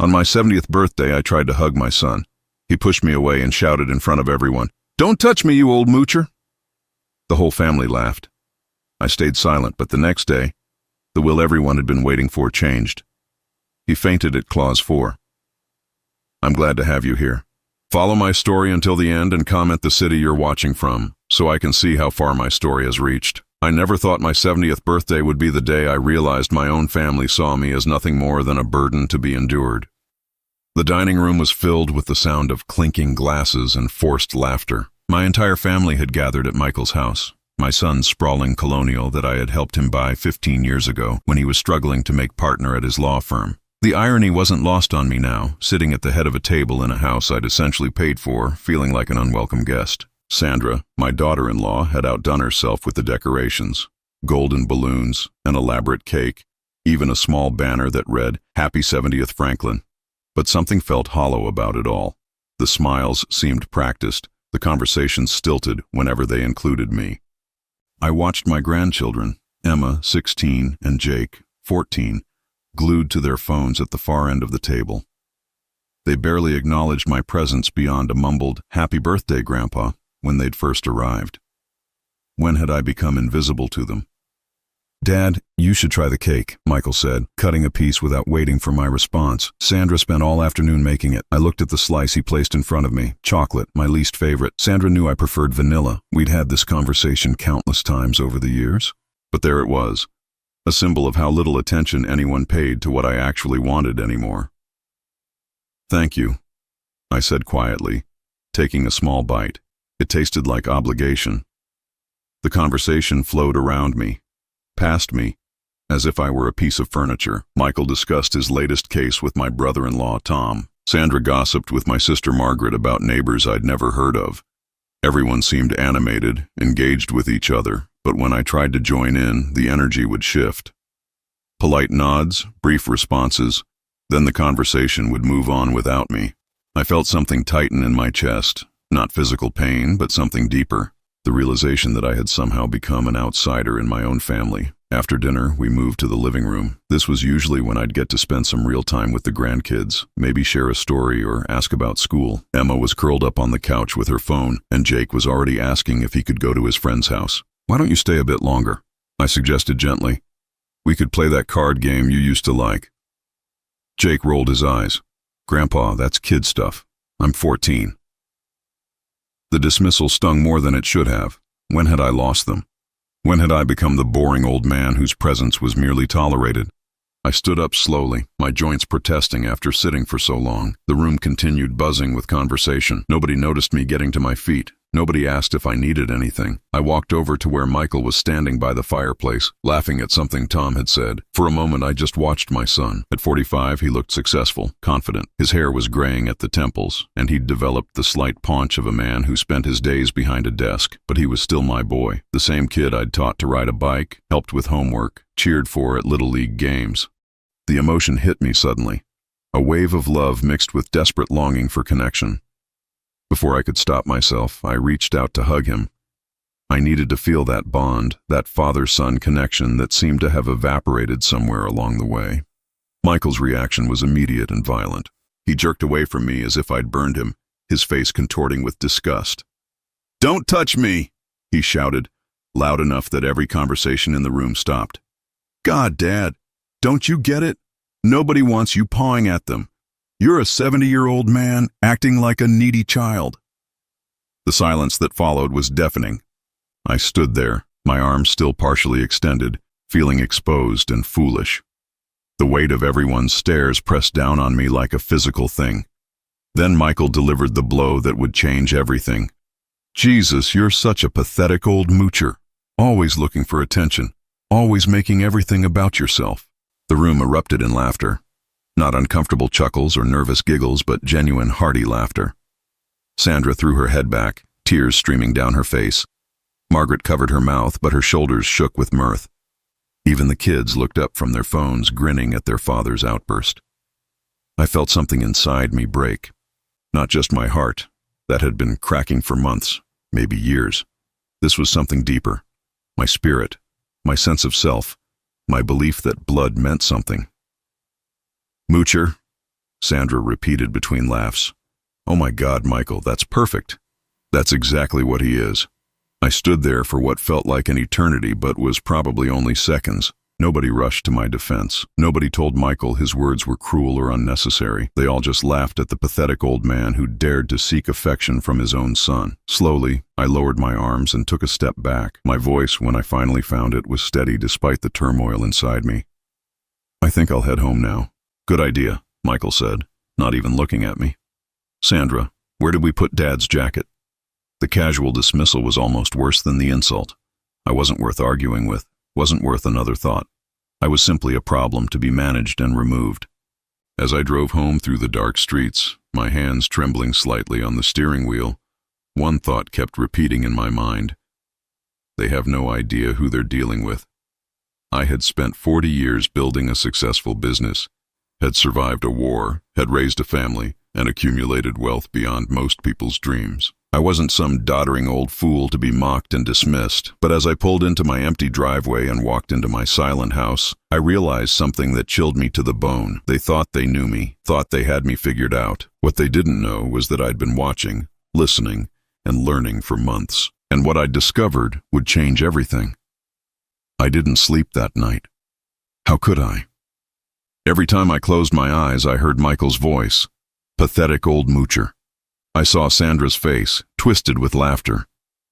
On my 70th birthday, I tried to hug my son. He pushed me away and shouted in front of everyone, "Don't touch me, you old moocher!" The whole family laughed. I stayed silent, but the next day, the will everyone had been waiting for changed. He fainted at clause 4. I'm glad to have you here. Follow my story until the end and comment the city you're watching from, so I can see how far my story has reached. I never thought my 70th birthday would be the day I realized my own family saw me as nothing more than a burden to be endured. The dining room was filled with the sound of clinking glasses and forced laughter. My entire family had gathered at Michael's house, my son's sprawling colonial that I had helped him buy 15 years ago when he was struggling to make partner at his law firm. The irony wasn't lost on me now, sitting at the head of a table in a house I'd essentially paid for, feeling like an unwelcome guest. Sandra, my daughter-in-law, had outdone herself with the decorations. Golden balloons, an elaborate cake, even a small banner that read, "Happy 70th Franklin." But something felt hollow about it all. The smiles seemed practiced, the conversations stilted whenever they included me. I watched my grandchildren, Emma, 16, and Jake, 14, glued to their phones at the far end of the table. They barely acknowledged my presence beyond a mumbled, "Happy birthday, Grandpa," when they'd first arrived. When had I become invisible to them? "Dad, you should try the cake," Michael said, cutting a piece without waiting for my response. Sandra spent all afternoon making it. I looked at the slice he placed in front of me. Chocolate, my least favorite. Sandra knew I preferred vanilla. We'd had this conversation countless times over the years. But there it was, a symbol of how little attention anyone paid to what I actually wanted anymore. "Thank you," I said quietly, taking a small bite. It tasted like obligation. The conversation flowed around me, past me, as if I were a piece of furniture. Michael discussed his latest case with my brother-in-law, Tom. Sandra gossiped with my sister Margaret about neighbors I'd never heard of. Everyone seemed animated, engaged with each other, but when I tried to join in, the energy would shift. Polite nods, brief responses, then the conversation would move on without me. I felt something tighten in my chest, not physical pain, but something deeper. The realization that I had somehow become an outsider in my own family. After dinner, we moved to the living room. This was usually when I'd get to spend some real time with the grandkids, maybe share a story or ask about school. Emma was curled up on the couch with her phone, and Jake was already asking if he could go to his friend's house. "Why don't you stay a bit longer?" I suggested gently. "We could play that card game you used to like." Jake rolled his eyes. "Grandpa, that's kid stuff. I'm 14. The dismissal stung more than it should have. When had I lost them? When had I become the boring old man whose presence was merely tolerated? I stood up slowly, my joints protesting after sitting for so long. The room continued buzzing with conversation. Nobody noticed me getting to my feet. Nobody asked if I needed anything. I walked over to where Michael was standing by the fireplace, laughing at something Tom had said. For a moment, I just watched my son. At 45, he looked successful, confident. His hair was graying at the temples, and he'd developed the slight paunch of a man who spent his days behind a desk. But he was still my boy, the same kid I'd taught to ride a bike, helped with homework, cheered for at Little League games. The emotion hit me suddenly, a wave of love mixed with desperate longing for connection. Before I could stop myself, I reached out to hug him. I needed to feel that bond, that father-son connection that seemed to have evaporated somewhere along the way. Michael's reaction was immediate and violent. He jerked away from me as if I'd burned him, his face contorting with disgust. "Don't touch me!" he shouted, loud enough that every conversation in the room stopped. "God, Dad, don't you get it? Nobody wants you pawing at them. You're a 70-year-old man acting like a needy child." The silence that followed was deafening. I stood there, my arms still partially extended, feeling exposed and foolish. The weight of everyone's stares pressed down on me like a physical thing. Then Michael delivered the blow that would change everything. "Jesus, you're such a pathetic old moocher, always looking for attention, always making everything about yourself." The room erupted in laughter. Not uncomfortable chuckles or nervous giggles, but genuine, hearty laughter. Sandra threw her head back, tears streaming down her face. Margaret covered her mouth, but her shoulders shook with mirth. Even the kids looked up from their phones, grinning at their father's outburst. I felt something inside me break. Not just my heart, that had been cracking for months, maybe years. This was something deeper. My spirit, my sense of self, my belief that blood meant something. "Moocher," Sandra repeated between laughs. "Oh my God, Michael, that's perfect." "That's exactly what he is." I stood there for what felt like an eternity but was probably only seconds. Nobody rushed to my defense. Nobody told Michael his words were cruel or unnecessary. They all just laughed at the pathetic old man who dared to seek affection from his own son. Slowly, I lowered my arms and took a step back. My voice, when I finally found it, was steady despite the turmoil inside me. "I think I'll head home now." "Good idea," Michael said, not even looking at me. "Sandra, where did we put Dad's jacket?" The casual dismissal was almost worse than the insult. I wasn't worth arguing with, wasn't worth another thought. I was simply a problem to be managed and removed. As I drove home through the dark streets, my hands trembling slightly on the steering wheel, one thought kept repeating in my mind. They have no idea who they're dealing with. I had spent 40 years building a successful business, had survived a war, had raised a family, and accumulated wealth beyond most people's dreams. I wasn't some doddering old fool to be mocked and dismissed, but as I pulled into my empty driveway and walked into my silent house, I realized something that chilled me to the bone. They thought they knew me, thought they had me figured out. What they didn't know was that I'd been watching, listening, and learning for months. And what I'd discovered would change everything. I didn't sleep that night. How could I? Every time I closed my eyes, I heard Michael's voice. Pathetic old moocher. I saw Sandra's face, twisted with laughter.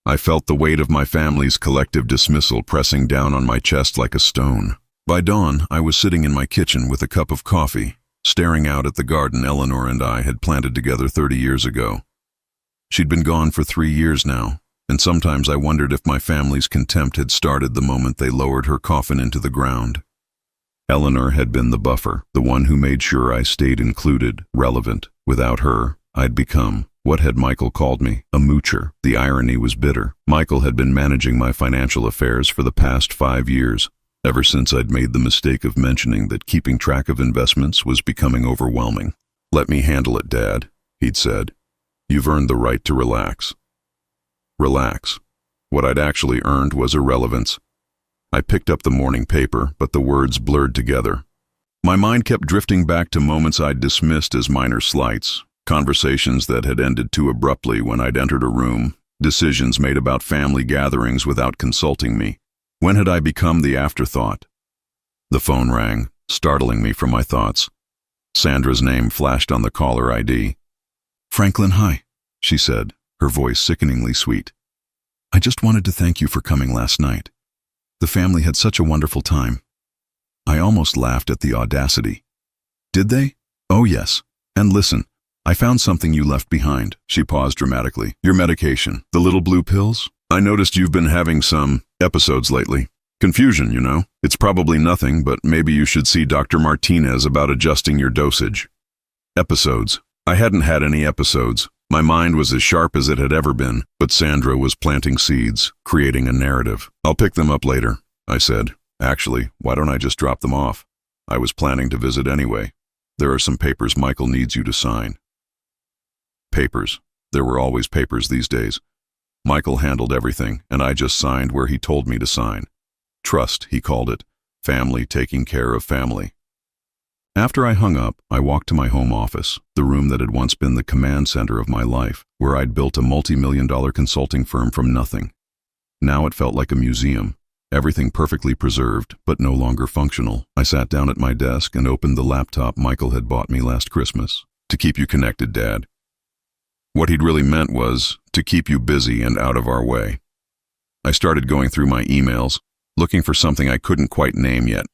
I felt the weight of my family's collective dismissal pressing down on my chest like a stone. By dawn, I was sitting in my kitchen with a cup of coffee, staring out at the garden Eleanor and I had planted together 30 years ago. She'd been gone for 3 years now, and sometimes I wondered if my family's contempt had started the moment they lowered her coffin into the ground. Eleanor had been the buffer, the one who made sure I stayed included, relevant. Without her, I'd become, what had Michael called me, a moocher. The irony was bitter. Michael had been managing my financial affairs for the past 5 years, ever since I'd made the mistake of mentioning that keeping track of investments was becoming overwhelming. "Let me handle it, Dad," he'd said. "You've earned the right to relax." Relax. What I'd actually earned was irrelevance. I picked up the morning paper, but the words blurred together. My mind kept drifting back to moments I'd dismissed as minor slights, conversations that had ended too abruptly when I'd entered a room, decisions made about family gatherings without consulting me. When had I become the afterthought? The phone rang, startling me from my thoughts. Sandra's name flashed on the caller ID. "Franklin, hi," she said, her voice sickeningly sweet. "I just wanted to thank you for coming last night. The family had such a wonderful time." I almost laughed at the audacity. "Did they? Oh yes. And listen, I found something you left behind." She paused dramatically. "Your medication, the little blue pills? I noticed you've been having some episodes lately. Confusion, you know. It's probably nothing, but maybe you should see Dr. Martinez about adjusting your dosage." Episodes. I hadn't had any episodes. My mind was as sharp as it had ever been, but Sandra was planting seeds, creating a narrative. "I'll pick them up later," I said. "Actually, why don't I just drop them off? I was planning to visit anyway. There are some papers Michael needs you to sign." Papers. There were always papers these days. Michael handled everything, and I just signed where he told me to sign. Trust, he called it. Family taking care of family. After I hung up, I walked to my home office, the room that had once been the command center of my life, where I'd built a multi-million-dollar consulting firm from nothing. Now it felt like a museum, everything perfectly preserved, but no longer functional. I sat down at my desk and opened the laptop Michael had bought me last Christmas. "To keep you connected, Dad." What he'd really meant was, to keep you busy and out of our way. I started going through my emails, looking for something I couldn't quite name yet.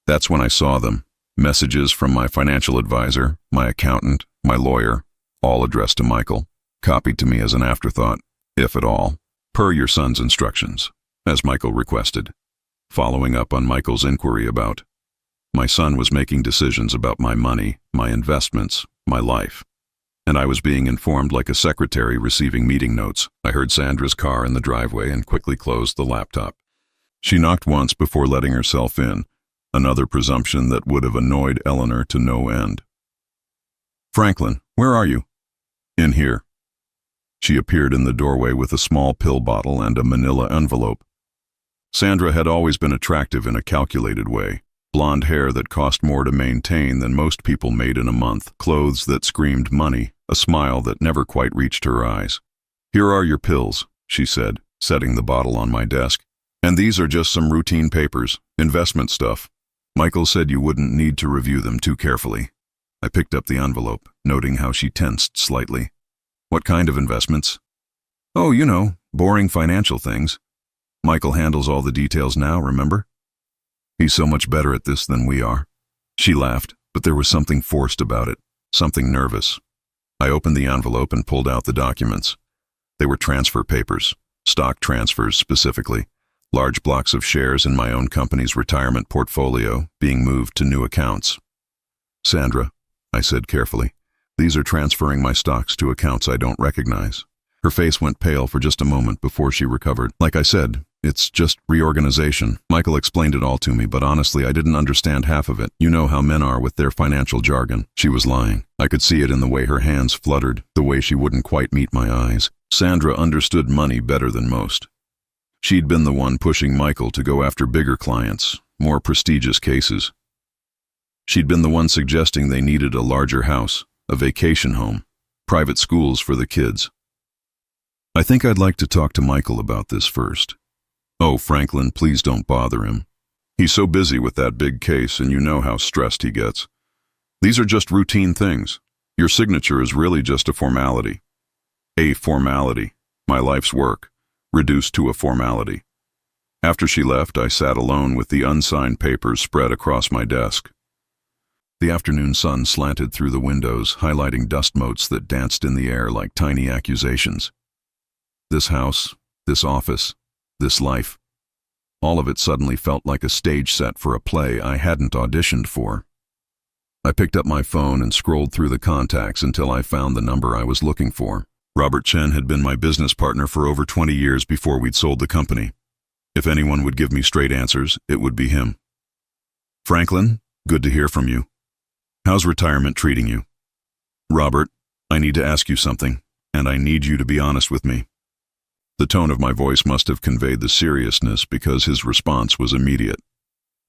That's when I saw them. Messages from my financial advisor, my accountant, my lawyer, all addressed to Michael, copied to me as an afterthought, if at all, per your son's instructions, as Michael requested. Following up on Michael's inquiry about, my son was making decisions about my money, my investments, my life. And I was being informed like a secretary receiving meeting notes. I heard Sandra's car in the driveway and quickly closed the laptop. She knocked once before letting herself in, another presumption that would have annoyed Eleanor to no end. "Franklin, where are you?" "In here." She appeared in the doorway with a small pill bottle and a manila envelope. Sandra had always been attractive in a calculated way, blonde hair that cost more to maintain than most people made in a month, clothes that screamed money, a smile that never quite reached her eyes. "Here are your pills," she said, setting the bottle on my desk. "And these are just some routine papers, investment stuff. Michael said you wouldn't need to review them too carefully." I picked up the envelope, noting how she tensed slightly. "What kind of investments?" "Oh, you know, boring financial things. Michael handles all the details now, remember? He's so much better at this than we are." She laughed, but there was something forced about it, something nervous. I opened the envelope and pulled out the documents. They were transfer papers, stock transfers specifically, large blocks of shares in my own company's retirement portfolio being moved to new accounts. "Sandra," I said carefully, "these are transferring my stocks to accounts I don't recognize." Her face went pale for just a moment before she recovered. "Like I said, it's just reorganization. Michael explained it all to me, but honestly, I didn't understand half of it. You know how men are with their financial jargon." She was lying. I could see it in the way her hands fluttered, the way she wouldn't quite meet my eyes. Sandra understood money better than most. She'd been the one pushing Michael to go after bigger clients, more prestigious cases. She'd been the one suggesting they needed a larger house, a vacation home, private schools for the kids. "I think I'd like to talk to Michael about this first." "Oh, Franklin, please don't bother him. He's so busy with that big case, and you know how stressed he gets. These are just routine things. Your signature is really just a formality." A formality, my life's work, reduced to a formality. After she left, I sat alone with the unsigned papers spread across my desk. The afternoon sun slanted through the windows, highlighting dust motes that danced in the air like tiny accusations. This house, this office, this life, all of it suddenly felt like a stage set for a play I hadn't auditioned for. I picked up my phone and scrolled through the contacts until I found the number I was looking for. Robert Chen had been my business partner for over 20 years before we'd sold the company. If anyone would give me straight answers, it would be him. "Franklin, good to hear from you. How's retirement treating you?" "Robert, I need to ask you something, and I need you to be honest with me." The tone of my voice must have conveyed the seriousness because his response was immediate.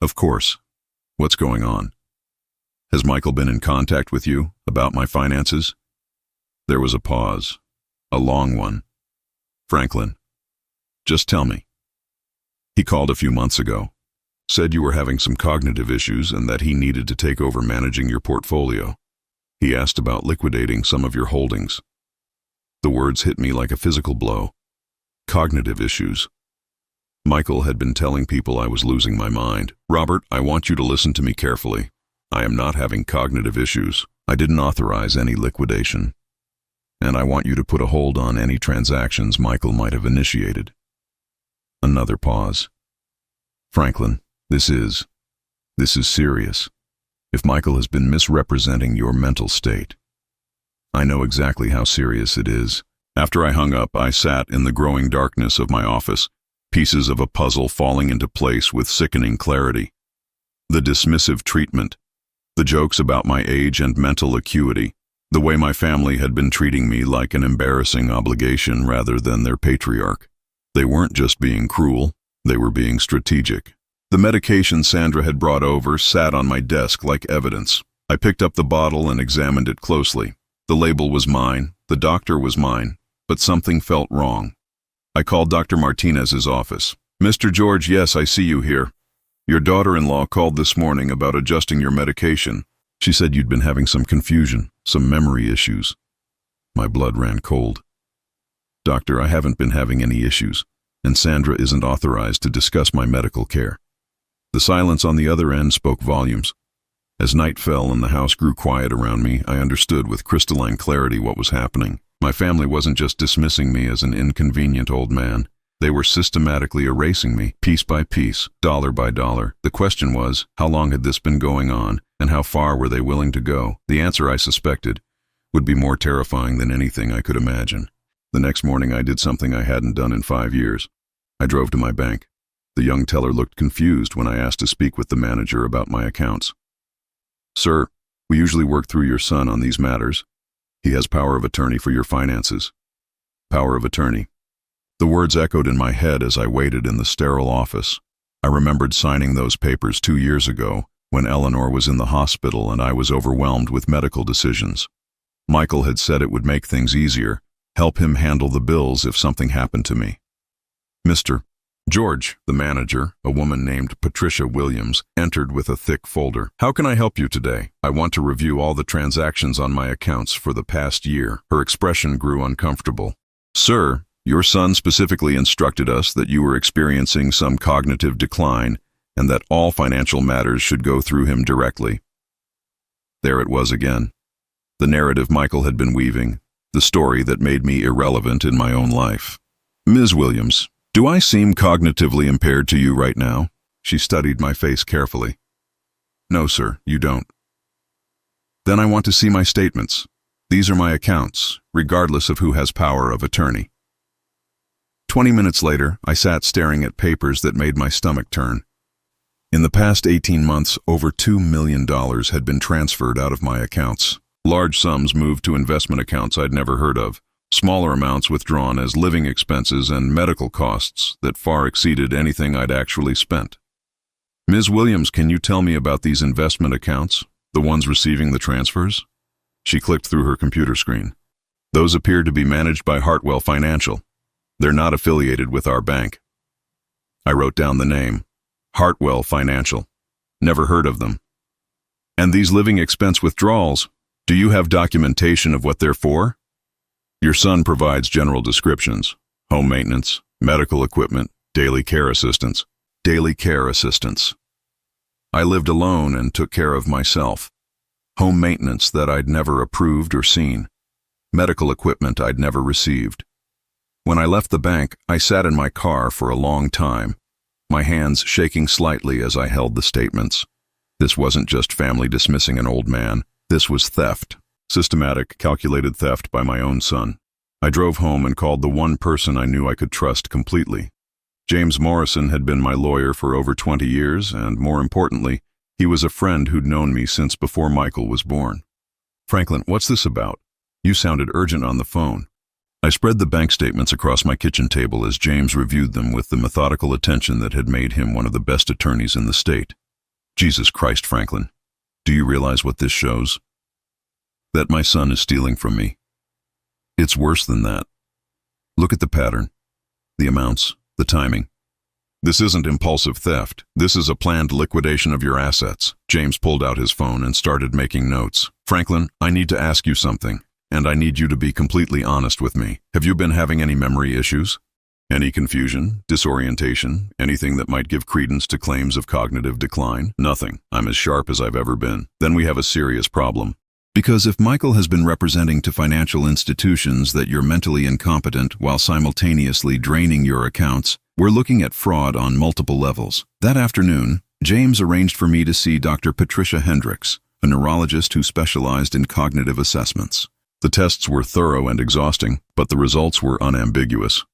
"Of course. What's going on? Has Michael been in contact with you about my finances?" There was a pause, a long one. "Franklin, just tell me." "He called a few months ago, said you were having some cognitive issues and that he needed to take over managing your portfolio. He asked about liquidating some of your holdings." The words hit me like a physical blow. Cognitive issues. Michael had been telling people I was losing my mind. "Robert, I want you to listen to me carefully. I am not having cognitive issues. I didn't authorize any liquidation. And I want you to put a hold on any transactions Michael might have initiated." Another pause. "Franklin, this is serious. If Michael has been misrepresenting your mental state, I know exactly how serious it is." After I hung up, I sat in the growing darkness of my office, pieces of a puzzle falling into place with sickening clarity. The dismissive treatment, the jokes about my age and mental acuity, the way my family had been treating me like an embarrassing obligation rather than their patriarch. They weren't just being cruel, they were being strategic. The medication Sandra had brought over sat on my desk like evidence. I picked up the bottle and examined it closely. The label was mine, the doctor was mine, but something felt wrong. I called Dr. Martinez's office. "Mr. George, yes, I see you here. Your daughter-in-law called this morning about adjusting your medication. She said you'd been having some confusion, some memory issues." My blood ran cold. "Doctor, I haven't been having any issues, and Sandra isn't authorized to discuss my medical care." The silence on the other end spoke volumes. As night fell and the house grew quiet around me, I understood with crystalline clarity what was happening. My family wasn't just dismissing me as an inconvenient old man. They were systematically erasing me, piece by piece, dollar by dollar. The question was, how long had this been going on, and how far were they willing to go? The answer, I suspected, would be more terrifying than anything I could imagine. The next morning I did something I hadn't done in 5 years. I drove to my bank. The young teller looked confused when I asked to speak with the manager about my accounts. "Sir, we usually work through your son on these matters. He has power of attorney for your finances." Power of attorney. The words echoed in my head as I waited in the sterile office. I remembered signing those papers 2 years ago, when Eleanor was in the hospital and I was overwhelmed with medical decisions. Michael had said it would make things easier, help him handle the bills if something happened to me. Mr. George, the manager, a woman named Patricia Williams, entered with a thick folder. "How can I help you today? I want to review all the transactions on my accounts for the past year." Her expression grew uncomfortable. "Sir, your son specifically instructed us that you were experiencing some cognitive decline and that all financial matters should go through him directly." There it was again. The narrative Michael had been weaving, the story that made me irrelevant in my own life. "Ms. Williams, do I seem cognitively impaired to you right now?" She studied my face carefully. "No, sir, you don't." "Then I want to see my statements. These are my accounts, regardless of who has power of attorney." 20 minutes later, I sat staring at papers that made my stomach turn. In the past 18 months, over $2 million had been transferred out of my accounts. Large sums moved to investment accounts I'd never heard of, smaller amounts withdrawn as living expenses and medical costs that far exceeded anything I'd actually spent. "Ms. Williams, can you tell me about these investment accounts, the ones receiving the transfers?" She clicked through her computer screen. "Those appear to be managed by Hartwell Financial. They're not affiliated with our bank." I wrote down the name, Hartwell Financial. Never heard of them. "And these living expense withdrawals, do you have documentation of what they're for?" "Your son provides general descriptions: home maintenance, medical equipment, daily care assistance." Daily care assistance. I lived alone and took care of myself. Home maintenance that I'd never approved or seen. Medical equipment I'd never received. When I left the bank, I sat in my car for a long time, my hands shaking slightly as I held the statements. This wasn't just family dismissing an old man. This was theft. Systematic, calculated theft by my own son. I drove home and called the one person I knew I could trust completely. James Morrison had been my lawyer for over 20 years, and more importantly, he was a friend who'd known me since before Michael was born. "Franklin, what's this about? You sounded urgent on the phone." I spread the bank statements across my kitchen table as James reviewed them with the methodical attention that had made him one of the best attorneys in the state. "Jesus Christ, Franklin. Do you realize what this shows? That my son is stealing from me. It's worse than that. Look at the pattern, the amounts, the timing. This isn't impulsive theft. This is a planned liquidation of your assets." James pulled out his phone and started making notes. "Franklin, I need to ask you something, and I need you to be completely honest with me. Have you been having any memory issues? Any confusion, disorientation, anything that might give credence to claims of cognitive decline?" "Nothing. I'm as sharp as I've ever been." "Then we have a serious problem. Because if Michael has been representing to financial institutions that you're mentally incompetent while simultaneously draining your accounts, we're looking at fraud on multiple levels." That afternoon, James arranged for me to see Dr. Patricia Hendricks, a neurologist who specialized in cognitive assessments. The tests were thorough and exhausting, but the results were unambiguous.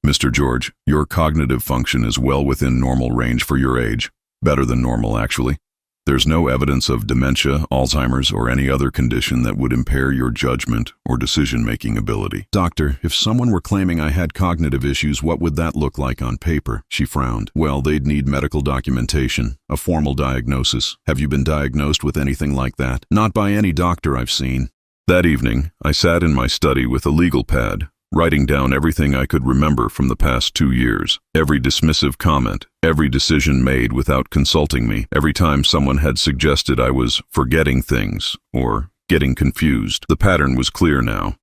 "Mr. George, your cognitive function is well within normal range for your age. Better than normal, actually. There's no evidence of dementia, Alzheimer's, or any other condition that would impair your judgment or decision-making ability." "Doctor, if someone were claiming I had cognitive issues, what would that look like on paper?" She frowned. "Well, they'd need medical documentation, a formal diagnosis. Have you been diagnosed with anything like that?" "Not by any doctor I've seen." That evening, I sat in my study with a legal pad, writing down everything I could remember from the past 2 years. Every dismissive comment, every decision made without consulting me, every time someone had suggested I was forgetting things or getting confused. The pattern was clear now.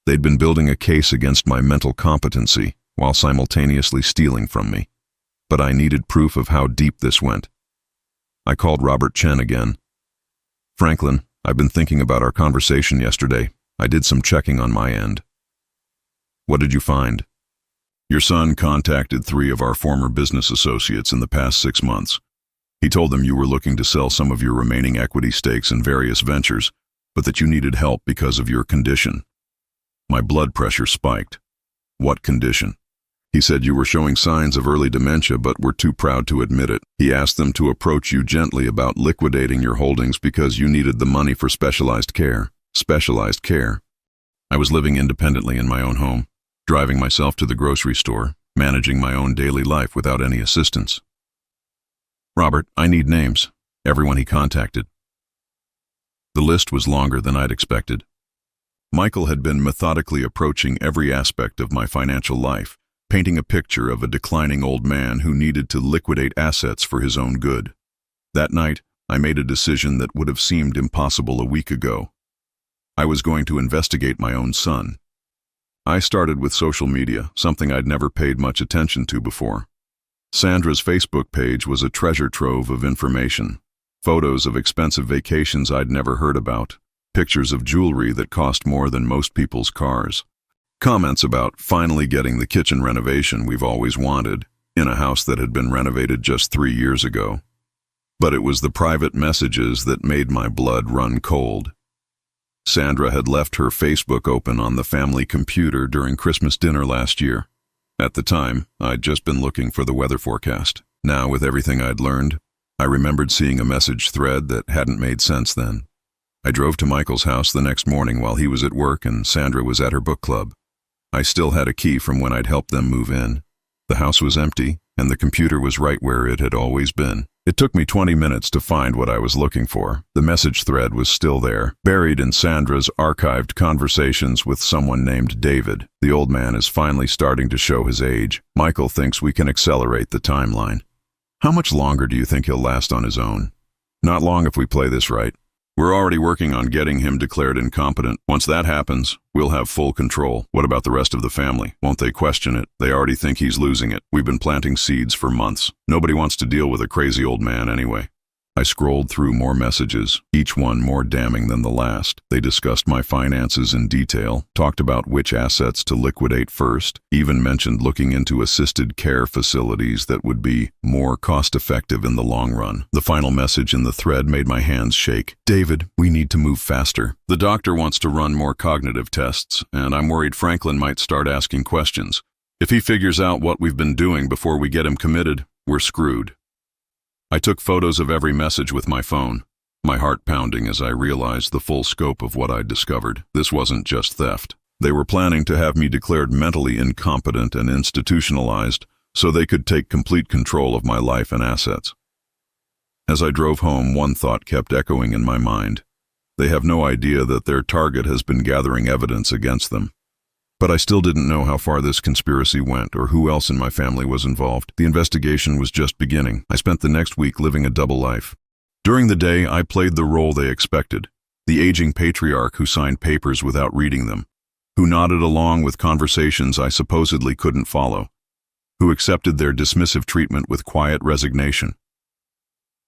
They'd been building a case against my mental competency while simultaneously stealing from me. But I needed proof of how deep this went. I called Robert Chen again. "Franklin, I've been thinking about our conversation yesterday. I did some checking on my end." "What did you find?" "Your son contacted 3 of our former business associates in the past 6 months. He told them you were looking to sell some of your remaining equity stakes in various ventures, but that you needed help because of your condition." My blood pressure spiked. "What condition?" "He said you were showing signs of early dementia but were too proud to admit it. He asked them to approach you gently about liquidating your holdings because you needed the money for specialized care." Specialized care? I was living independently in my own home, driving myself to the grocery store, managing my own daily life without any assistance. "Robert, I need names. everyone he contacted. The list was longer than I'd expected. Michael had been methodically approaching every aspect of my financial life, painting a picture of a declining old man who needed to liquidate assets for his own good. That night, I made a decision that would have seemed impossible a week ago. I was going to investigate my own son. I started with social media, something I'd never paid much attention to before. Sandra's Facebook page was a treasure trove of information. Photos of expensive vacations I'd never heard about, pictures of jewelry that cost more than most people's cars, comments about finally getting the kitchen renovation we've always wanted, in a house that had been renovated just 3 years ago. But it was the private messages that made my blood run cold. Sandra had left her Facebook open on the family computer during Christmas dinner last year. At the time, I'd just been looking for the weather forecast. Now, with everything I'd learned, I remembered seeing a message thread that hadn't made sense then. I drove to Michael's house the next morning while he was at work and Sandra was at her book club. I still had a key from when I'd helped them move in. The house was empty, and the computer was right where it had always been. It took me 20 minutes to find what I was looking for. The message thread was still there, buried in Sandra's archived conversations with someone named David. The old man is finally starting to show his age. Michael thinks we can accelerate the timeline. How much longer do you think he'll last on his own? Not long if we play this right. We're already working on getting him declared incompetent. Once that happens, we'll have full control. What about the rest of the family? Won't they question it? They already think he's losing it. We've been planting seeds for months. Nobody wants to deal with a crazy old man anyway. I scrolled through more messages, each one more damning than the last. They discussed my finances in detail, talked about which assets to liquidate first, even mentioned looking into assisted care facilities that would be more cost-effective in the long run. The final message in the thread made my hands shake. David, we need to move faster. The doctor wants to run more cognitive tests, and I'm worried Franklin might start asking questions. If he figures out what we've been doing before we get him committed, we're screwed. I took photos of every message with my phone, my heart pounding as I realized the full scope of what I'd discovered. This wasn't just theft. They were planning to have me declared mentally incompetent and institutionalized so they could take complete control of my life and assets. As I drove home, one thought kept echoing in my mind. They have no idea that their target has been gathering evidence against them. But I still didn't know how far this conspiracy went or who else in my family was involved. The investigation was just beginning. I spent the next week living a double life. During the day, I played the role they expected, the aging patriarch who signed papers without reading them, who nodded along with conversations I supposedly couldn't follow, who accepted their dismissive treatment with quiet resignation.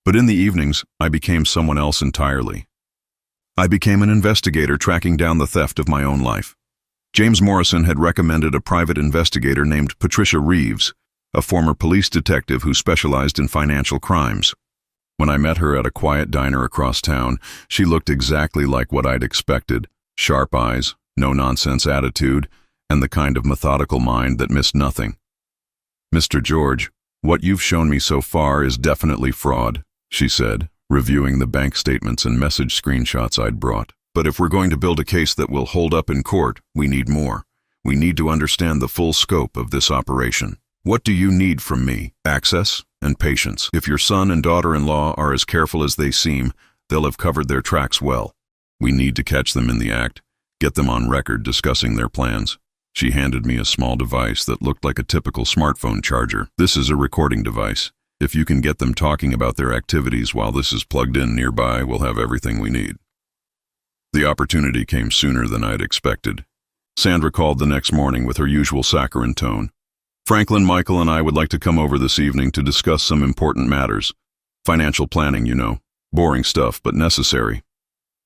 But in the evenings, I became someone else entirely. I became an investigator tracking down the theft of my own life. James Morrison had recommended a private investigator named Patricia Reeves, a former police detective who specialized in financial crimes. When I met her at a quiet diner across town, she looked exactly like what I'd expected: sharp eyes, no-nonsense attitude, and the kind of methodical mind that missed nothing. "Mr. George, what you've shown me so far is definitely fraud," she said, reviewing the bank statements and message screenshots I'd brought. "But if we're going to build a case that will hold up in court, we need more. We need to understand the full scope of this operation. What do you need from me? Access and patience. If your son and daughter-in-law are as careful as they seem, they'll have covered their tracks well. We need to catch them in the act, get them on record discussing their plans." She handed me a small device that looked like a typical smartphone charger. "This is a recording device. If you can get them talking about their activities while this is plugged in nearby, we'll have everything we need." The opportunity came sooner than I'd expected. Sandra called the next morning with her usual saccharine tone. "Franklin, Michael, and I would like to come over this evening to discuss some important matters. Financial planning, you know. Boring stuff, but necessary."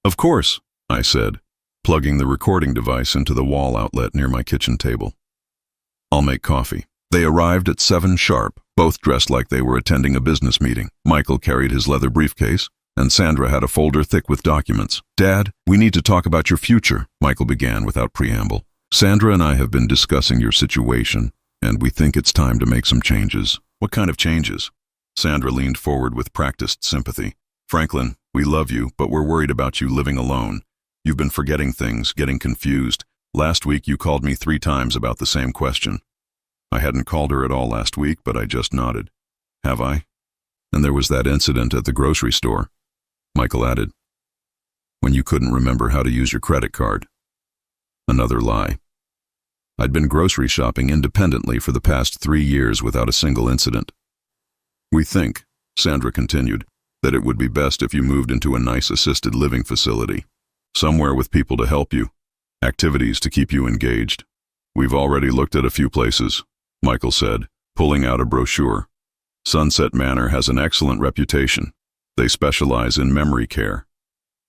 "Of course," I said, plugging the recording device into the wall outlet near my kitchen table. "I'll make coffee." They arrived at 7 sharp, both dressed like they were attending a business meeting. Michael carried his leather briefcase, and Sandra had a folder thick with documents. "Dad, we need to talk about your future," Michael began without preamble. "Sandra and I have been discussing your situation, and we think it's time to make some changes." "What kind of changes?" Sandra leaned forward with practiced sympathy. "Franklin, we love you, but we're worried about you living alone. You've been forgetting things, getting confused. Last week you called me 3 times about the same question." I hadn't called her at all last week, but I just nodded. "Have I?" And there was that incident at the grocery store, Michael added, when you couldn't remember how to use your credit card. Another lie. I'd been grocery shopping independently for the past 3 years without a single incident. We think, Sandra continued, that it would be best if you moved into a nice assisted living facility, somewhere with people to help you, activities to keep you engaged. We've already looked at a few places, Michael said, pulling out a brochure. Sunset Manor has an excellent reputation. They specialize in memory care.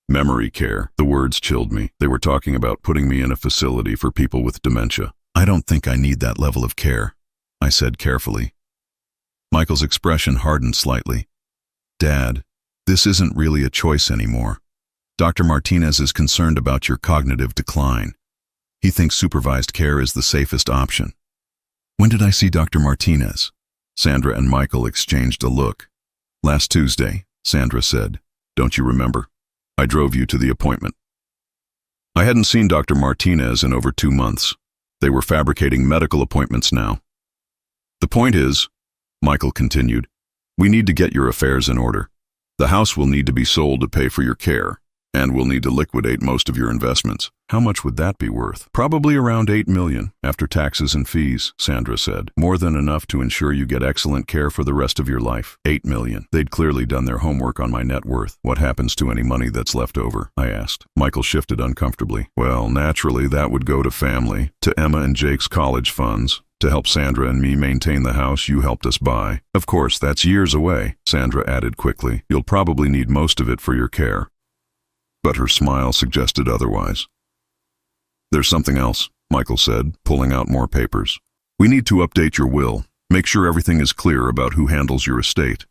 Memory care, the words chilled me. They were talking about putting me in a facility for people with dementia. I don't think I need that level of care, I said carefully. Michael's expression hardened slightly. Dad, this isn't really a choice anymore. Dr. Martinez is concerned about your cognitive decline. He thinks supervised care is the safest option. When did I see Dr. Martinez? Sandra and Michael exchanged a look. Last Tuesday, Sandra said. Don't you remember? I drove you to the appointment. I hadn't seen Dr. Martinez in over 2 months. They were fabricating medical appointments now. The point is, Michael continued, we need to get your affairs in order. The house will need to be sold to pay for your care, and we'll need to liquidate most of your investments. How much would that be worth? Probably around $8 million, after taxes and fees, Sandra said. More than enough to ensure you get excellent care for the rest of your life. $8 million. They'd clearly done their homework on my net worth. What happens to any money that's left over? I asked. Michael shifted uncomfortably. Well, naturally, that would go to family, to Emma and Jake's college funds, to help Sandra and me maintain the house you helped us buy. Of course, that's years away, Sandra added quickly. You'll probably need most of it for your care. But her smile suggested otherwise. There's something else, Michael said, pulling out more papers. We need to update your will, make sure everything is clear about who handles your estate.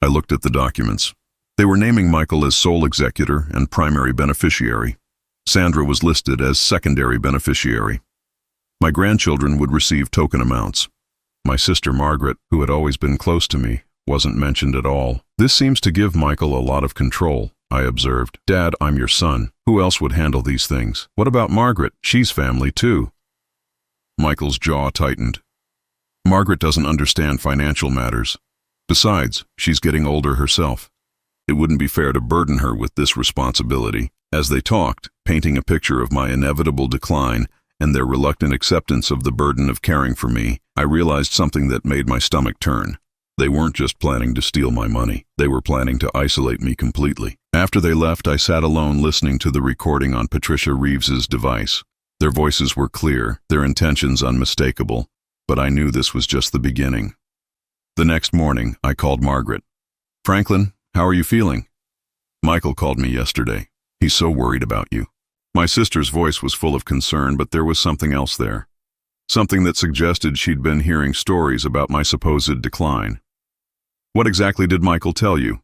I looked at the documents. They were naming Michael as sole executor and primary beneficiary. Sandra was listed as secondary beneficiary. My grandchildren would receive token amounts. My sister Margaret, who had always been close to me, wasn't mentioned at all. This seems to give Michael a lot of control, I observed. Dad, I'm your son. Who else would handle these things? What about Margaret? She's family too. Michael's jaw tightened. Margaret doesn't understand financial matters. Besides, she's getting older herself. It wouldn't be fair to burden her with this responsibility. As they talked, painting a picture of my inevitable decline and their reluctant acceptance of the burden of caring for me, I realized something that made my stomach turn. They weren't just planning to steal my money. They were planning to isolate me completely. After they left, I sat alone listening to the recording on Patricia Reeves's device. Their voices were clear, their intentions unmistakable, but I knew this was just the beginning. The next morning, I called Margaret. Franklin, how are you feeling? Michael called me yesterday. He's so worried about you. My sister's voice was full of concern, but there was something else there. Something that suggested she'd been hearing stories about my supposed decline. What exactly did Michael tell you?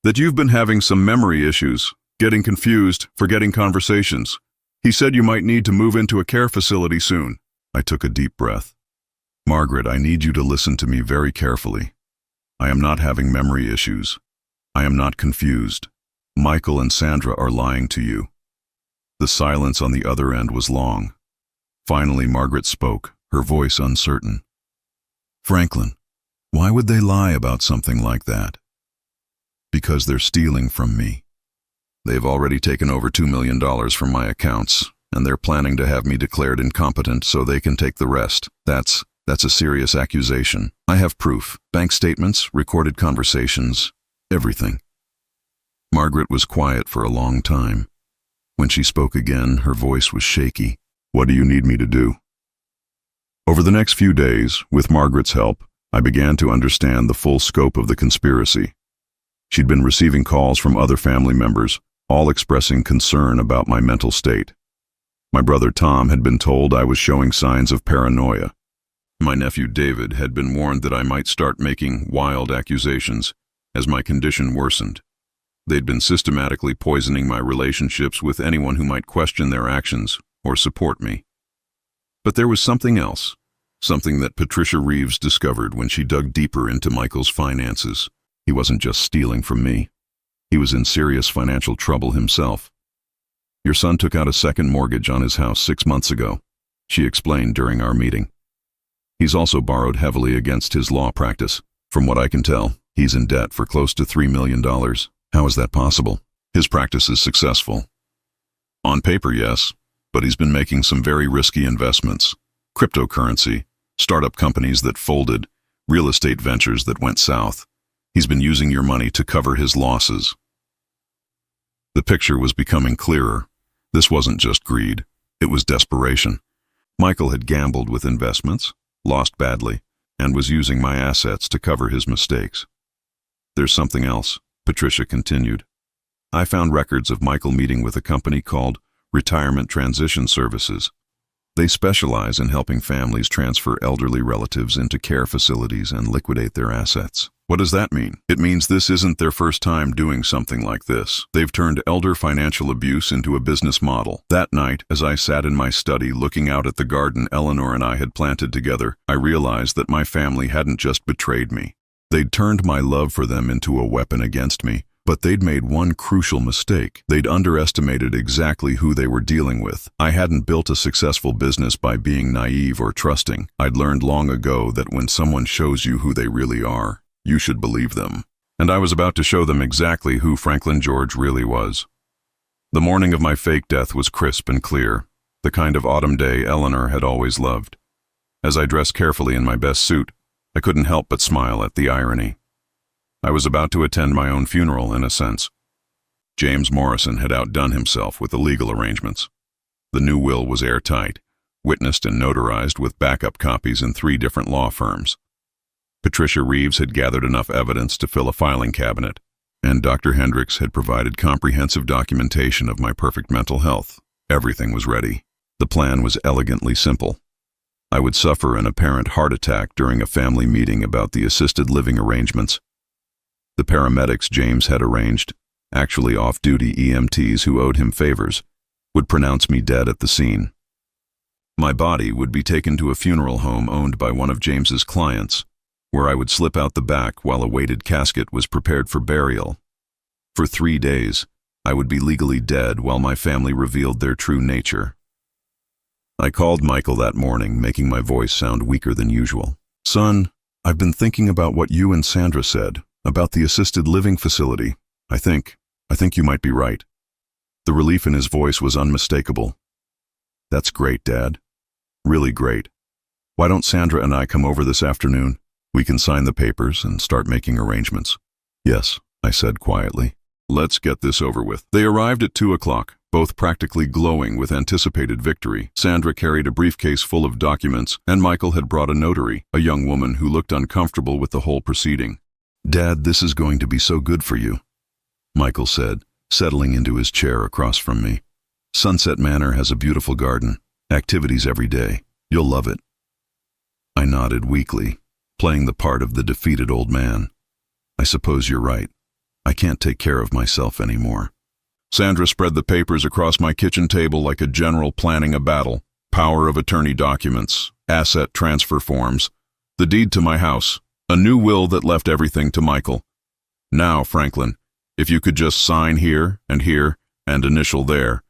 That you've been having some memory issues, getting confused, forgetting conversations. He said you might need to move into a care facility soon. I took a deep breath. Margaret, I need you to listen to me very carefully. I am not having memory issues. I am not confused. Michael and Sandra are lying to you. The silence on the other end was long. Finally, Margaret spoke, her voice uncertain. Franklin, why would they lie about something like that? Because they're stealing from me. They've already taken over $2 million from my accounts, and they're planning to have me declared incompetent so they can take the rest. That's a serious accusation. I have proof, bank statements, recorded conversations, everything. Margaret was quiet for a long time. When she spoke again, her voice was shaky. What do you need me to do? Over the next few days, with Margaret's help, I began to understand the full scope of the conspiracy. She'd been receiving calls from other family members, all expressing concern about my mental state. My brother Tom had been told I was showing signs of paranoia. My nephew David had been warned that I might start making wild accusations as my condition worsened. They'd been systematically poisoning my relationships with anyone who might question their actions or support me. But there was something else, something that Patricia Reeves discovered when she dug deeper into Michael's finances. He wasn't just stealing from me. He was in serious financial trouble himself. Your son took out a second mortgage on his house 6 months ago, she explained during our meeting. He's also borrowed heavily against his law practice. From what I can tell, He's in debt for close to $3 million. How is that possible? His practice is successful. On paper, yes, but he's been making some very risky investments. Cryptocurrency, startup companies that folded, real estate ventures that went south. He's been using your money to cover his losses. The picture was becoming clearer. This wasn't just greed. It was desperation. Michael had gambled with investments, lost badly, and was using my assets to cover his mistakes. There's something else, Patricia continued. I found records of Michael meeting with a company called Retirement Transition Services. They specialize in helping families transfer elderly relatives into care facilities and liquidate their assets. What does that mean? It means this isn't their first time doing something like this. They've turned elder financial abuse into a business model. That night, as I sat in my study looking out at the garden Eleanor and I had planted together, I realized that my family hadn't just betrayed me. They'd turned my love for them into a weapon against me. But they'd made one crucial mistake. They'd underestimated exactly who they were dealing with. I hadn't built a successful business by being naive or trusting. I'd learned long ago that when someone shows you who they really are, you should believe them. And I was about to show them exactly who Franklin George really was. The morning of my fake death was crisp and clear, the kind of autumn day Eleanor had always loved. As I dressed carefully in my best suit, I couldn't help but smile at the irony. I was about to attend my own funeral, in a sense. James Morrison had outdone himself with the legal arrangements. The new will was airtight, witnessed and notarized with backup copies in 3 different law firms. Patricia Reeves had gathered enough evidence to fill a filing cabinet, and Dr. Hendricks had provided comprehensive documentation of my perfect mental health. Everything was ready. The plan was elegantly simple. I would suffer an apparent heart attack during a family meeting about the assisted living arrangements. The paramedics James had arranged, actually off-duty EMTs who owed him favors, would pronounce me dead at the scene. My body would be taken to a funeral home owned by one of James's clients, where I would slip out the back while a weighted casket was prepared for burial. For 3 days, I would be legally dead while my family revealed their true nature. I called Michael that morning, making my voice sound weaker than usual. Son, I've been thinking about what you and Sandra said about the assisted living facility. I think you might be right. The relief in his voice was unmistakable. That's great, Dad. Really great. Why don't Sandra and I come over this afternoon? We can sign the papers and start making arrangements. Yes, I said quietly. Let's get this over with. They arrived at 2 o'clock, both practically glowing with anticipated victory. Sandra carried a briefcase full of documents, and Michael had brought a notary, a young woman who looked uncomfortable with the whole proceeding. Dad, this is going to be so good for you, Michael said, settling into his chair across from me. Sunset Manor has a beautiful garden, activities every day. You'll love it. I nodded weakly, playing the part of the defeated old man. I suppose you're right. I can't take care of myself anymore. Sandra spread the papers across my kitchen table like a general planning a battle. Power of attorney documents, asset transfer forms, the deed to my house, a new will that left everything to Michael. Now, Franklin, if you could just sign here, and initial there.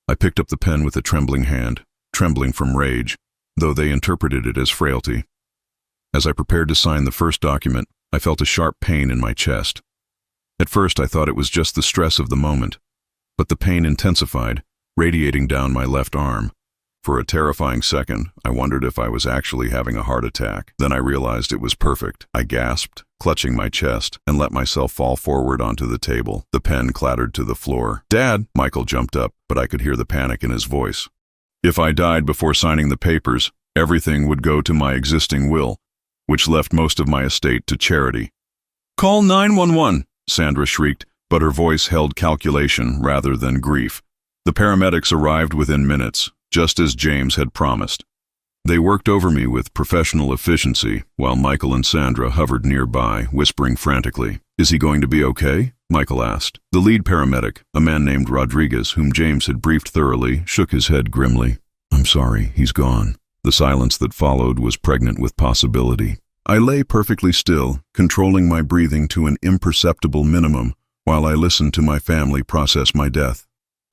I picked up the pen with a trembling hand, trembling from rage, though they interpreted it as frailty. As I prepared to sign the first document, I felt a sharp pain in my chest. At first, I thought it was just the stress of the moment, but the pain intensified, radiating down my left arm. For a terrifying second, I wondered if I was actually having a heart attack. Then I realized it was perfect. I gasped, clutching my chest, and let myself fall forward onto the table. The pen clattered to the floor. Dad! Michael jumped up, but I could hear the panic in his voice. If I died before signing the papers, everything would go to my existing will, which left most of my estate to charity. Call 911, Sandra shrieked, but her voice held calculation rather than grief. The paramedics arrived within minutes, just as James had promised. They worked over me with professional efficiency, while Michael and Sandra hovered nearby, whispering frantically. Is he going to be okay? Michael asked. The lead paramedic, a man named Rodriguez, whom James had briefed thoroughly, shook his head grimly. I'm sorry, he's gone. The silence that followed was pregnant with possibility. I lay perfectly still, controlling my breathing to an imperceptible minimum, while I listened to my family process my death.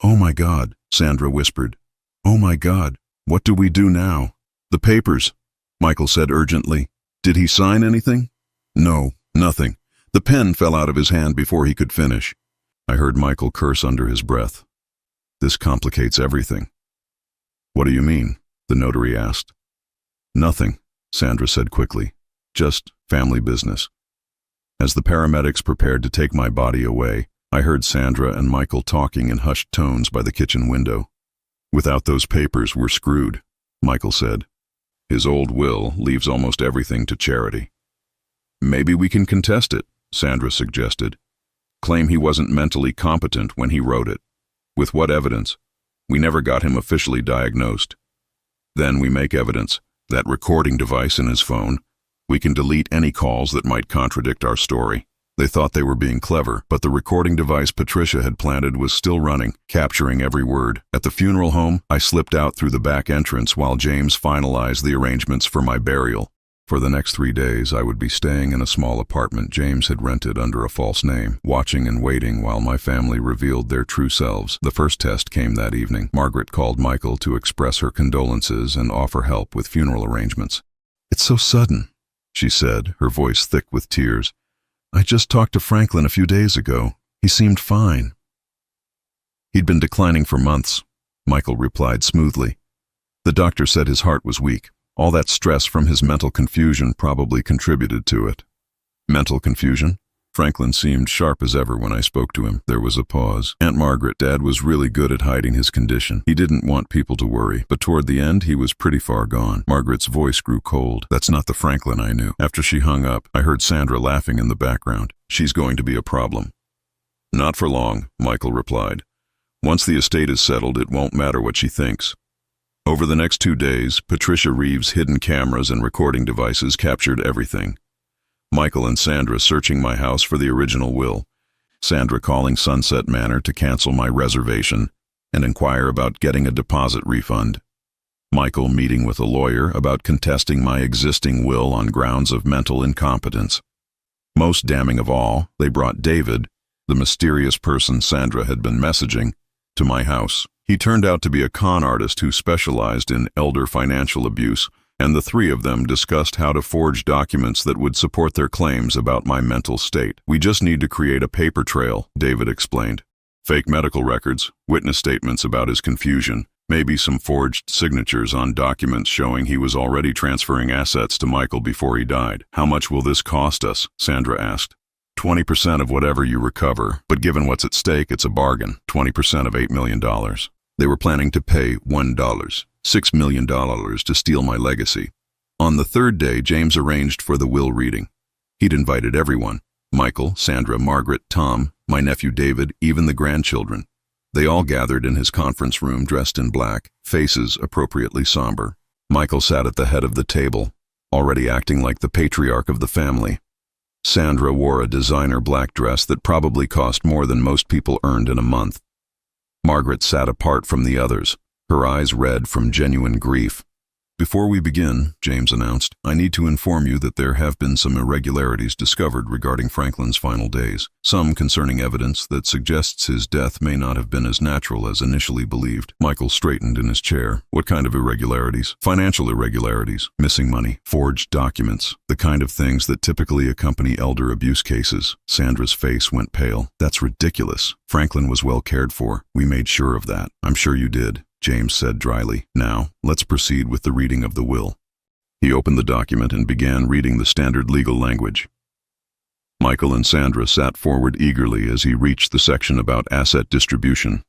Oh my God, Sandra whispered. Oh my God, what do we do now? The papers, Michael said urgently. Did he sign anything? No, nothing. The pen fell out of his hand before he could finish. I heard Michael curse under his breath. This complicates everything. What do you mean? The notary asked. Nothing, Sandra said quickly. Just family business. As the paramedics prepared to take my body away, I heard Sandra and Michael talking in hushed tones by the kitchen window. Without those papers, we're screwed, Michael said. His old will leaves almost everything to charity. Maybe we can contest it, Sandra suggested. Claim he wasn't mentally competent when he wrote it. With what evidence? We never got him officially diagnosed. Then we make evidence, that recording device in his phone. We can delete any calls that might contradict our story. They thought they were being clever, but the recording device Patricia had planted was still running, capturing every word. At the funeral home, I slipped out through the back entrance while James finalized the arrangements for my burial. For the next 3 days, I would be staying in a small apartment James had rented under a false name, watching and waiting while my family revealed their true selves. The first test came that evening. Margaret called Michael to express her condolences and offer help with funeral arrangements. "It's so sudden," she said, her voice thick with tears. "I just talked to Franklin a few days ago. He seemed fine." "He'd been declining for months," Michael replied smoothly. "The doctor said his heart was weak. All that stress from his mental confusion probably contributed to it." "Mental confusion?" Franklin seemed sharp as ever when I spoke to him. There was a pause. "Aunt Margaret, Dad was really good at hiding his condition. He didn't want people to worry, but toward the end he was pretty far gone." Margaret's voice grew cold. "That's not the Franklin I knew." After she hung up, I heard Sandra laughing in the background. "She's going to be a problem." "Not for long," Michael replied. "Once the estate is settled, it won't matter what she thinks." Over the next 2 days, Patricia Reeves' hidden cameras and recording devices captured everything. Michael and Sandra searching my house for the original will. Sandra calling Sunset Manor to cancel my reservation and inquire about getting a deposit refund. Michael meeting with a lawyer about contesting my existing will on grounds of mental incompetence. Most damning of all, they brought David, the mysterious person Sandra had been messaging, to my house. He turned out to be a con artist who specialized in elder financial abuse, and the three of them discussed how to forge documents that would support their claims about my mental state. "We just need to create a paper trail," David explained. "Fake medical records, witness statements about his confusion, maybe some forged signatures on documents showing he was already transferring assets to Michael before he died." "How much will this cost us?" Sandra asked. 20% of whatever you recover, but given what's at stake, it's a bargain. 20% of $8 million. They were planning to pay $1, $6 million to steal my legacy. On the third day, James arranged for the will reading. He'd invited everyone: Michael, Sandra, Margaret, Tom, my nephew David, even the grandchildren. They all gathered in his conference room dressed in black, faces appropriately somber. Michael sat at the head of the table, already acting like the patriarch of the family. Sandra wore a designer black dress that probably cost more than most people earned in a month. Margaret sat apart from the others, her eyes red from genuine grief. "Before we begin," James announced, "I need to inform you that there have been some irregularities discovered regarding Franklin's final days, some concerning evidence that suggests his death may not have been as natural as initially believed." Michael straightened in his chair. "What kind of irregularities?" "Financial irregularities, missing money, forged documents, the kind of things that typically accompany elder abuse cases." Sandra's face went pale. "That's ridiculous. Franklin was well cared for. We made sure of that." "I'm sure you did," James said dryly. "Now, let's proceed with the reading of the will." He opened the document and began reading the standard legal language. Michael and Sandra sat forward eagerly as he reached the section about asset distribution.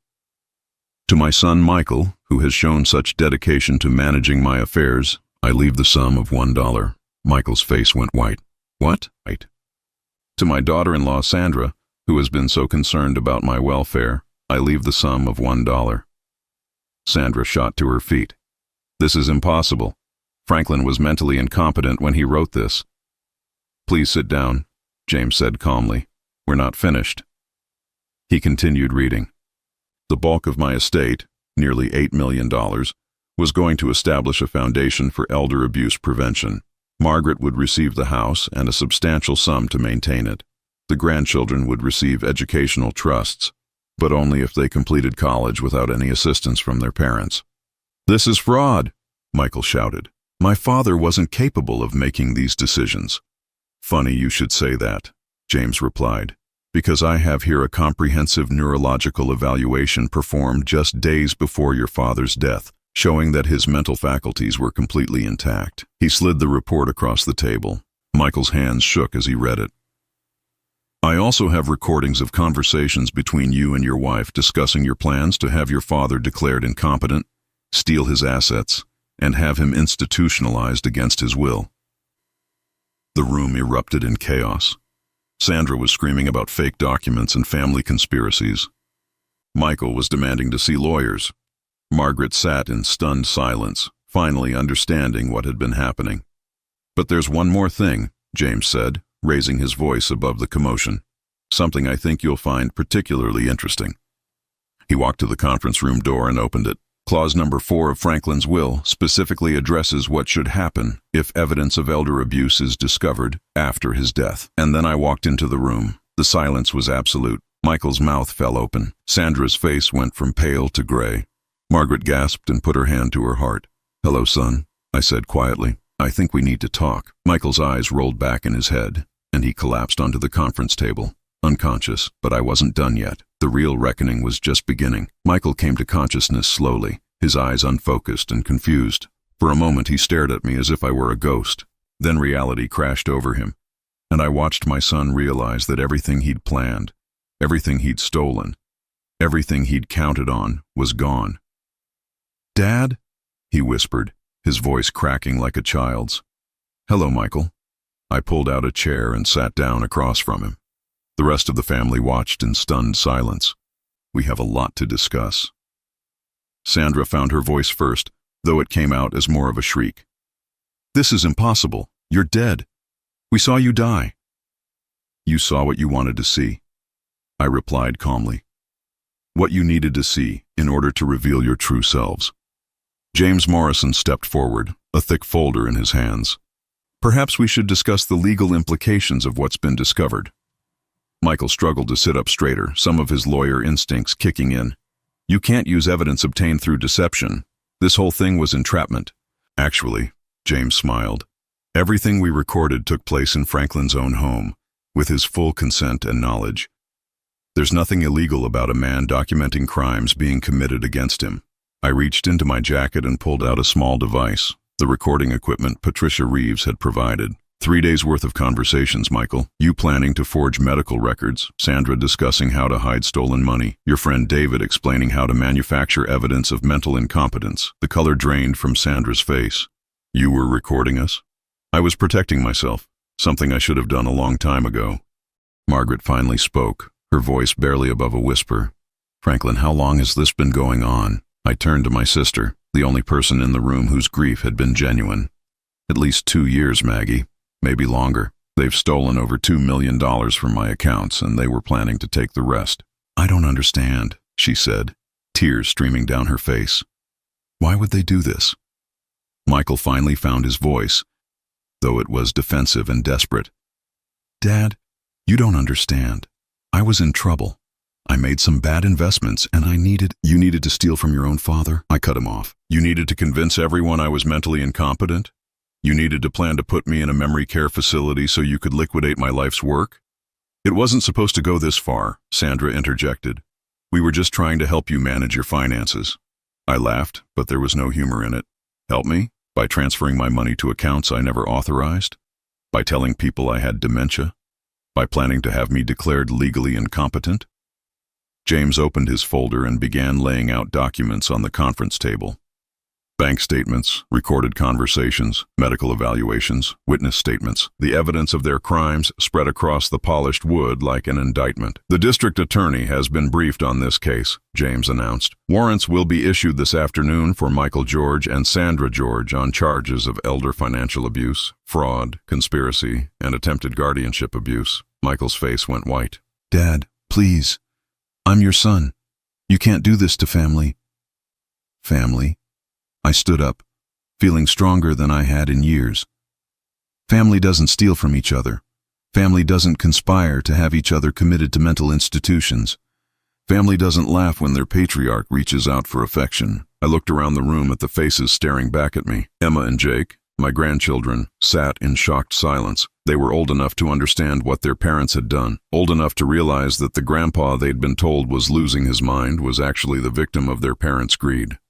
"To my son Michael, who has shown such dedication to managing my affairs, I leave the sum of $1. Michael's face went white. "What?" "Right." "To my daughter-in-law Sandra, who has been so concerned about my welfare, I leave the sum of $1. Sandra shot to her feet. "This is impossible. Franklin was mentally incompetent when he wrote this." "Please sit down," James said calmly. "We're not finished." He continued reading. "The bulk of my estate, nearly $8 million, was going to establish a foundation for elder abuse prevention. Margaret would receive the house and a substantial sum to maintain it. The grandchildren would receive educational trusts, but only if they completed college without any assistance from their parents." "This is fraud," Michael shouted. "My father wasn't capable of making these decisions." "Funny you should say that," James replied. Because I have here a comprehensive neurological evaluation performed just days before your father's death, showing that his mental faculties were completely intact. He slid the report across the table. Michael's hands shook as he read it. I also have recordings of conversations between you and your wife discussing your plans to have your father declared incompetent, steal his assets, and have him institutionalized against his will. The room erupted in chaos. Sandra was screaming about fake documents and family conspiracies. Michael was demanding to see lawyers. Margaret sat in stunned silence, finally understanding what had been happening. But there's one more thing, James said, raising his voice above the commotion. Something I think you'll find particularly interesting. He walked to the conference room door and opened it. Clause number 4 of Franklin's will specifically addresses what should happen if evidence of elder abuse is discovered after his death. And then I walked into the room. The silence was absolute. Michael's mouth fell open. Sandra's face went from pale to gray. Margaret gasped and put her hand to her heart. "Hello, son," I said quietly. "I think we need to talk." Michael's eyes rolled back in his head, and he collapsed onto the conference table, unconscious, but I wasn't done yet. The real reckoning was just beginning. Michael came to consciousness slowly, his eyes unfocused and confused. For a moment he stared at me as if I were a ghost. Then reality crashed over him, and I watched my son realize that everything he'd planned, everything he'd stolen, everything he'd counted on was gone. "Dad?" he whispered, his voice cracking like a child's. "Hello, Michael." I pulled out a chair and sat down across from him. The rest of the family watched in stunned silence. "We have a lot to discuss." Sandra found her voice first, though it came out as more of a shriek. "This is impossible. You're dead. We saw you die." "You saw what you wanted to see," I replied calmly. "What you needed to see in order to reveal your true selves." James Morrison stepped forward, a thick folder in his hands. "Perhaps we should discuss the legal implications of what's been discovered." Michael struggled to sit up straighter, some of his lawyer instincts kicking in. "You can't use evidence obtained through deception. This whole thing was entrapment." "Actually," James smiled, "everything we recorded took place in Franklin's own home, with his full consent and knowledge. There's nothing illegal about a man documenting crimes being committed against him." I reached into my jacket and pulled out a small device, the recording equipment Patricia Reeves had provided. 3 days worth of conversations, Michael. You planning to forge medical records, Sandra discussing how to hide stolen money, your friend David explaining how to manufacture evidence of mental incompetence. The color drained from Sandra's face. "You were recording us?" "I was protecting myself, something I should have done a long time ago." Margaret finally spoke, her voice barely above a whisper. "Franklin, how long has this been going on?" I turned to my sister, the only person in the room whose grief had been genuine. "At least 2 years, Maggie. Maybe longer. They've stolen over $2 million from my accounts, and they were planning to take the rest." "I don't understand," she said, tears streaming down her face. "Why would they do this?" Michael finally found his voice, though it was defensive and desperate. "Dad, you don't understand. I was in trouble. I made some bad investments, and You needed to steal from your own father?" I cut him off. "You needed to convince everyone I was mentally incompetent? You needed to plan to put me in a memory care facility so you could liquidate my life's work?" "It wasn't supposed to go this far," Sandra interjected. "We were just trying to help you manage your finances." I laughed, but there was no humor in it. "Help me? By transferring my money to accounts I never authorized? By telling people I had dementia? By planning to have me declared legally incompetent?" James opened his folder and began laying out documents on the conference table. Bank statements, recorded conversations, medical evaluations, witness statements. The evidence of their crimes spread across the polished wood like an indictment. "The district attorney has been briefed on this case," James announced. "Warrants will be issued this afternoon for Michael George and Sandra George on charges of elder financial abuse, fraud, conspiracy, and attempted guardianship abuse." Michael's face went white. "Dad, please. I'm your son. You can't do this to family." "Family?" I stood up, feeling stronger than I had in years. "Family doesn't steal from each other. Family doesn't conspire to have each other committed to mental institutions. Family doesn't laugh when their patriarch reaches out for affection." I looked around the room at the faces staring back at me. Emma and Jake, My grandchildren sat in shocked silence. They were old enough to understand what their parents had done, old enough to realize that the grandpa they'd been told was losing his mind was actually the victim of their parents' greed.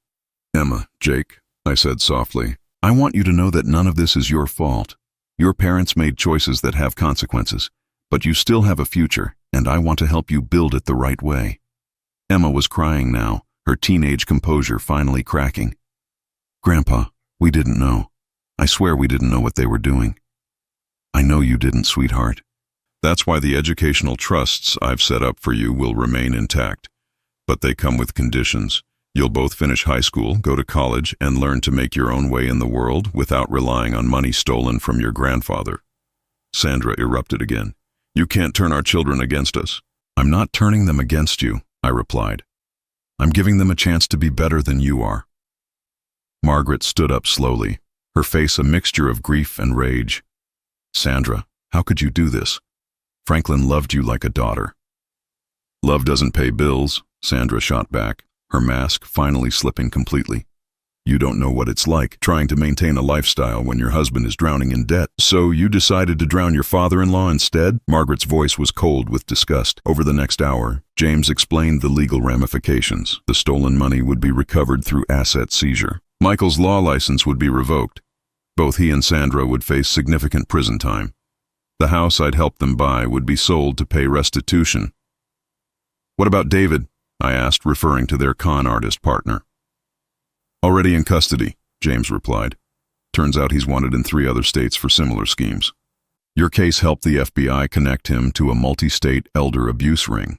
"Emma, Jake," I said softly, "I want you to know that none of this is your fault. Your parents made choices that have consequences, but you still have a future, and I want to help you build it the right way." Emma was crying now, her teenage composure finally cracking. "Grandpa, we didn't know. I swear we didn't know what they were doing." "I know you didn't, sweetheart. That's why the educational trusts I've set up for you will remain intact. But they come with conditions. You'll both finish high school, go to college, and learn to make your own way in the world without relying on money stolen from your grandfather." Sandra erupted again. "You can't turn our children against us." "I'm not turning them against you," I replied. "I'm giving them a chance to be better than you are." Margaret stood up slowly, her face a mixture of grief and rage. "Sandra, how could you do this? Franklin loved you like a daughter." "Love doesn't pay bills," Sandra shot back, her mask finally slipping completely. "You don't know what it's like trying to maintain a lifestyle when your husband is drowning in debt. So you decided to drown your father-in-law instead?" Margaret's voice was cold with disgust. Over the next hour, James explained the legal ramifications. The stolen money would be recovered through asset seizure. Michael's law license would be revoked. Both he and Sandra would face significant prison time. The house I'd helped them buy would be sold to pay restitution. "What about David?" I asked, referring to their con artist partner. "Already in custody," James replied. "Turns out he's wanted in 3 other states for similar schemes. Your case helped the FBI connect him to a multi-state elder abuse ring."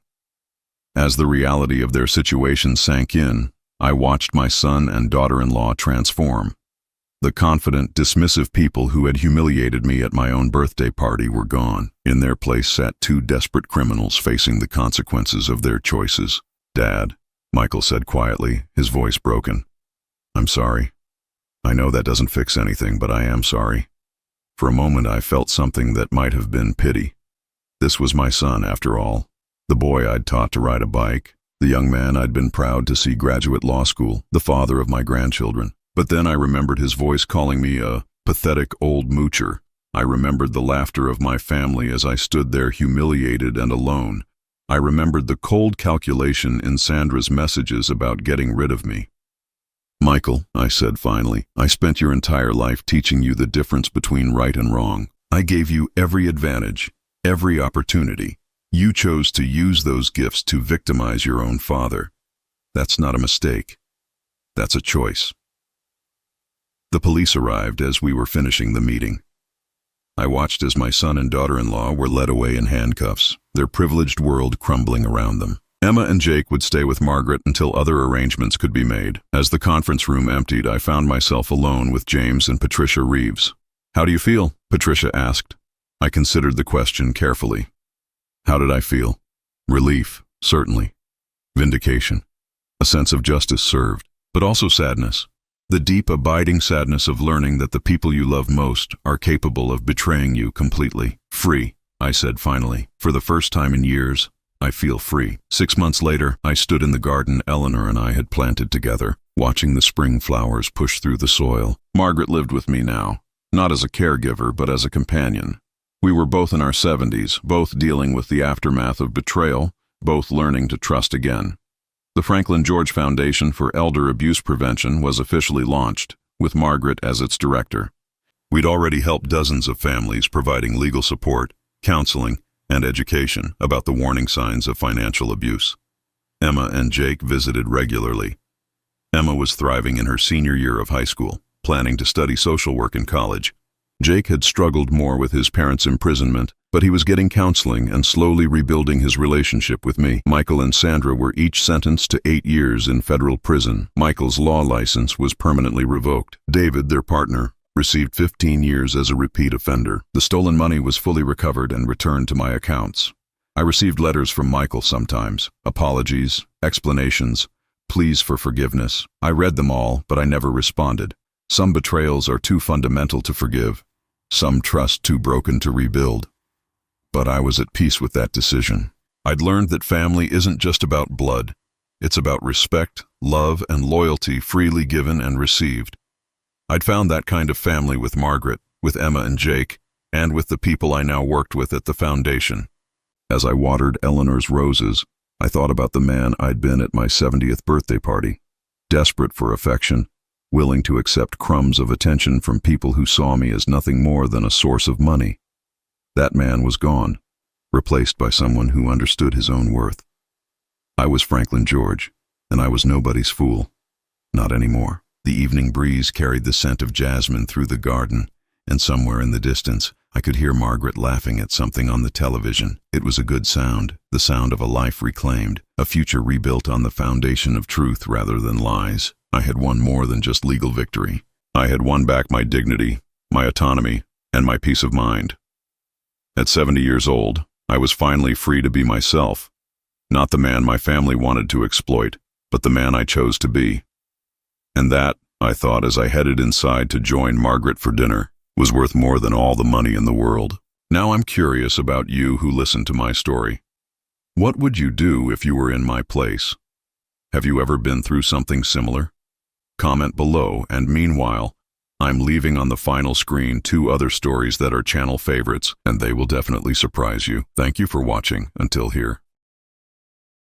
As the reality of their situation sank in, I watched my son and daughter-in-law transform. The confident, dismissive people who had humiliated me at my own birthday party were gone. In their place sat 2 desperate criminals facing the consequences of their choices. "Dad," Michael said quietly, his voice broken. "I'm sorry. I know that doesn't fix anything, but I am sorry." For a moment I felt something that might have been pity. This was my son, after all. The boy I'd taught to ride a bike. The young man I'd been proud to see graduate law school. The father of my grandchildren. But then I remembered his voice calling me a pathetic old moocher. I remembered the laughter of my family as I stood there humiliated and alone. I remembered the cold calculation in Sandra's messages about getting rid of me. "Michael," I said finally, "I spent your entire life teaching you the difference between right and wrong. I gave you every advantage, every opportunity. You chose to use those gifts to victimize your own father. That's not a mistake. That's a choice." The police arrived as we were finishing the meeting. I watched as my son and daughter-in-law were led away in handcuffs, their privileged world crumbling around them. Emma and Jake would stay with Margaret until other arrangements could be made. As the conference room emptied, I found myself alone with James and Patricia Reeves. "How do you feel?" Patricia asked. I considered the question carefully. How did I feel? Relief, certainly. Vindication. A sense of justice served, but also sadness. The deep, abiding sadness of learning that the people you love most are capable of betraying you completely. "Free," I said finally. For the first time in years, I feel free. 6 months later, I stood in the garden Eleanor and I had planted together, watching the spring flowers push through the soil. Margaret lived with me now, not as a caregiver, but as a companion. We were both in our 70s, both dealing with the aftermath of betrayal, both learning to trust again. The Franklin George Foundation for Elder Abuse Prevention was officially launched, with Margaret as its director. We'd already helped dozens of families, providing legal support, counseling, and education about the warning signs of financial abuse. Emma and Jake visited regularly. Emma was thriving in her senior year of high school, planning to study social work in college. Jake had struggled more with his parents' imprisonment, but he was getting counseling and slowly rebuilding his relationship with me. Michael and Sandra were each sentenced to 8 years in federal prison. Michael's law license was permanently revoked. David, their partner, received 15 years as a repeat offender. The stolen money was fully recovered and returned to my accounts. I received letters from Michael sometimes, apologies, explanations, pleas for forgiveness. I read them all, but I never responded. Some betrayals are too fundamental to forgive, some trust too broken to rebuild. But I was at peace with that decision. I'd learned that family isn't just about blood. It's about respect, love, and loyalty freely given and received. I'd found that kind of family with Margaret, with Emma and Jake, and with the people I now worked with at the foundation. As I watered Eleanor's roses, I thought about the man I'd been at my 70th birthday party, desperate for affection, willing to accept crumbs of attention from people who saw me as nothing more than a source of money. That man was gone, replaced by someone who understood his own worth. I was Franklin George, and I was nobody's fool. Not anymore. The evening breeze carried the scent of jasmine through the garden, and somewhere in the distance, I could hear Margaret laughing at something on the television. It was a good sound, the sound of a life reclaimed, a future rebuilt on the foundation of truth rather than lies. I had won more than just legal victory. I had won back my dignity, my autonomy, and my peace of mind. At 70 years old, I was finally free to be myself. Not the man my family wanted to exploit, but the man I chose to be. And that, I thought as I headed inside to join Margaret for dinner, was worth more than all the money in the world. Now I'm curious about you who listened to my story. What would you do if you were in my place? Have you ever been through something similar? Comment below, and meanwhile, I'm leaving on the final screen 2 other stories that are channel favorites, and they will definitely surprise you. Thank you for watching until here.